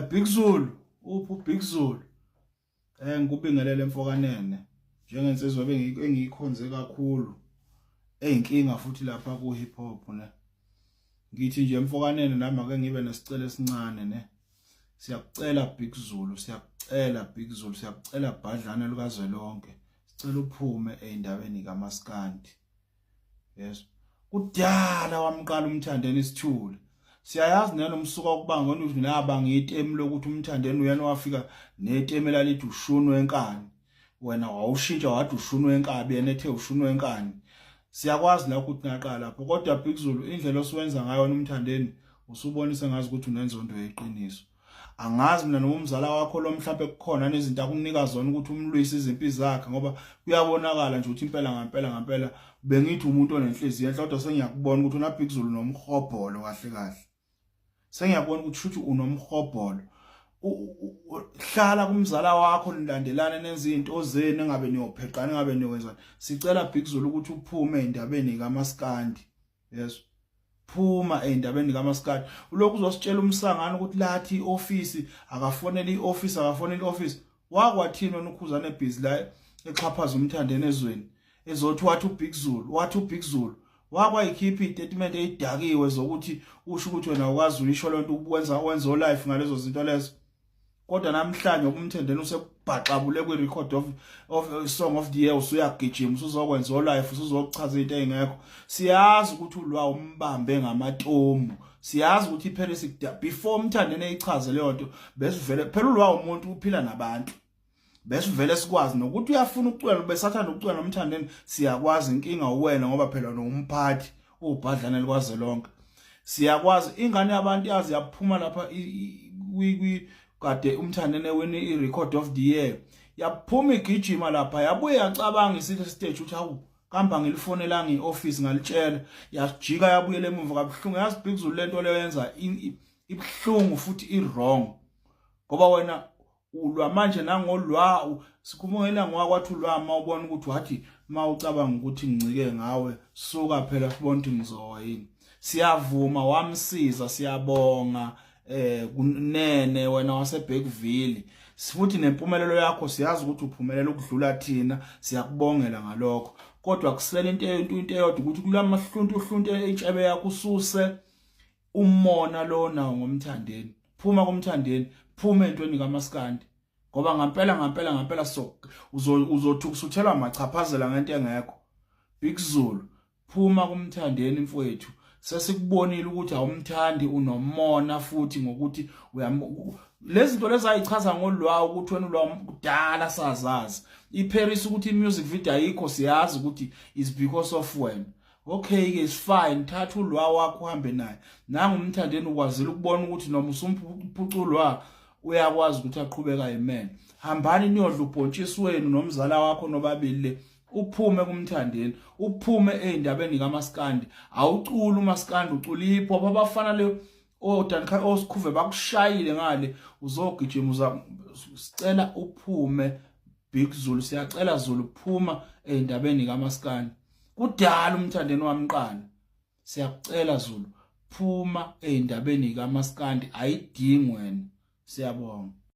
BigZulu, uBigZulu. Ngikubingelele mfokanene. Njengensizwa engiyikhonze kakhulu. Eyinkinga futhi lapha ku hip hop ne. Ngithi nje mfokanene nami ake ngibe nesicelo esincane ne. Siyakucela BigZulu, siyakucela BigZulu, siyakucela badlane lukazwelonke. Sicela uphume eindabeni kaMaskandi. Yes. Kudala wamqala uMthandeni isithule. Siyayazi nanomsuka ukubanga ukuthi naba ngitemi lokuthi uMthandeni uyena wafika netemi lalithi ushunu wenkani. Wena wawushintsha wathi ushunu wenkabi yena ethe ushunu wenkani. Siyakwazi la ukuthi naqala lapho kodwa BigZulu indlela osiwenza ngayo uMthandeni usubonise ngazi ukuthi unenzondo yeqiniso. Angazi mina noma umzala wakho lo mhlawumbe kukhona nezinto akunika zona ukuthi umlwise izimpi zakhe ngoba kuyabonakala nje ukuthi impela ngampela bengithi umuntu onenhliziyo enhlodo sengiyakubona ukuthi una BigZulu nomhubholo kahle kahle. Sengiyabona ukuthi futhi unomhubholo. Hlala kumzala wakho nilandelane nenza izinto zenu engabe niyopheqana engabe niyowenza. Sicela BigZulu ukuthi uphume endabeni kaMaskandi. Yes. Phuma endabeni kaMaskandi. Ulokhu uzositshela umsangano ukuthi lathi ioffice akafonela ioffice akafonela ioffice. Wakwathini wena ukhuzana ebhizi la exhaphaza uMthandeni ezweni. Ezothi wathi uBigZulu. Wakwayikhipha istatement eyidakiwe zokuthi usho ukuthi wena ukwazi ulisho lonto wenza olife ngalezo zinto lezo. Kodwa namhlanje uMthandeni usebhaxabule kwi record of song of the year usuyagijima usuzokwenza olife usuzochaza into engekho. Siyazi ukuthi ulwa umbambe ngamatomu. Siyazi ukuthi iParis before uMthandeni eyichaze leyo nto besivele phela ulwa umuntu uphila nabantu. Besivele sikwazi nokuthi uyafuna ukucwela besathanda ukucwela uMthandeni siyakwazi inkinga uwena ngoba phela nomphathi ubhadlane likwazelonke. Siyakwazi ingane yabantu yazi yaphuma lapha kade uMthandeni ewini irecord of the year. Yaphuma igijima lapha yabuye yacabanga isithi stage uthi hawu kamba ngilifonela ngioffice ngalitshela yajika yabuyela emuva kabuhlungu. Yazi BigZulu lento leyo yenza ibhlungu futhi iwrong ngoba wena ulwa manje nangolwa sikhumukela ngwakwathi ulwa mawubona ukuthi wathi mawucabanga ukuthi ngicike ngawe suka phela sibona ukuthi ngizowa yini. Siyavuma wamsiza siyabonga kunene wena waseBigVille futhi nempumelelo yakho siyazi ukuthi uphumelela ukudlula thina siyakubongela ngalokho kodwa kusela into eyodwa ukuthi kulamahluntu entshebe yakho ususe umona lo nawo ngomthandeni. Phuma kumthandeni phuma entweni kaMaskandi ngoba ngampela so uzothi usuthelwa amachaphazela ngento engekho. BigZulu phuma kumthandeni mfowethu. Sesikubonile ukuthi awumthandi unomona futhi ngokuthi lezi zinto lezi ayichaza ngolwa ukuthi wena ulwa kudala sazazi. iParis ukuthi imusic video ayikho siyazi ukuthi is because of wena. Okay ke is fine thatha ulwa wakho uhambe naye. Nangu uMthandeni ukwazile ukubona ukuthi noma usumphuculwa uyakwazi ukuthi aqhubeka imene. Hambani niyodla ubhontshisi wenu nomzala wakho nobabili uphume kumthandeni uphume eindabeni kaMaskandi. Awucula uMaskandi ucula hip hop abafana le oDankha osikhuve bakushayile ngale uzogijima sicela uphume BigZulu. Siyacela Zulu phuma eindabeni kaMaskandi. Kudala uMthandeni wamqala. Siyakucela Zulu phuma eindabeni kaMaskandi ayidingi wena. Siyabonga.